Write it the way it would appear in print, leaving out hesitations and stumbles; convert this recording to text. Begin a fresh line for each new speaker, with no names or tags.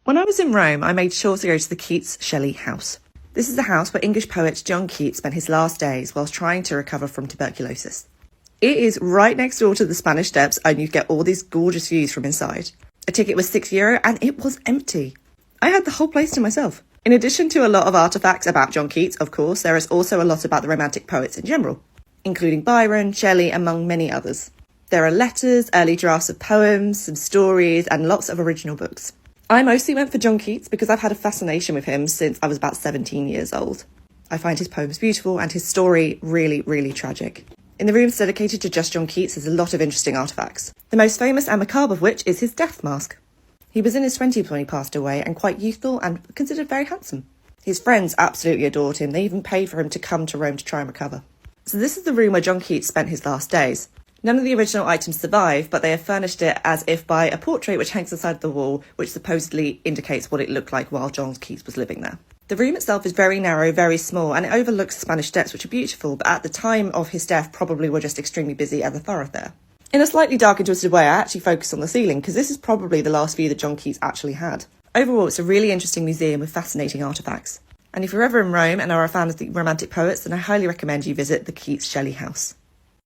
When I was in Rome, I made sure to go to the Keats Shelley house. This is the house where English poet John Keats spent his last days whilst trying to recover from tuberculosis. It is right next door to the Spanish Steps, and you get all these gorgeous views from inside. A ticket was €6 and it was empty. I had the whole place to myself. In addition to a lot of artefacts about John Keats, of course, there is also a lot about the Romantic poets in general, including Byron, Shelley, among many others. There are letters, early drafts of poems, some stories, and lots of original books. I mostly went for John Keats because I've had a fascination with him since I was about 17 years old. I find his poems beautiful and his story really, really tragic. In the rooms dedicated to just John Keats, there's a lot of interesting artefacts, the most famous and macabre of which is his death mask. He was in his 20s when he passed away and quite youthful and considered very handsome. His friends absolutely adored him. They even paid for him to come to Rome to try and recover. So this is the room where John Keats spent his last days. None of the original items survive, but they have furnished it as if by a portrait which hangs inside the wall, which supposedly indicates what it looked like while John Keats was living there. The room itself is very narrow, very small, and it overlooks the Spanish Steps, which are beautiful, but at the time of his death probably were just extremely busy as a thoroughfare. In a slightly dark and twisted way, I actually focus on the ceiling, because this is probably the last view that John Keats actually had. Overall, it's a really interesting museum with fascinating artefacts. And if you're ever in Rome and are a fan of the Romantic poets, then I highly recommend you visit the Keats Shelley house.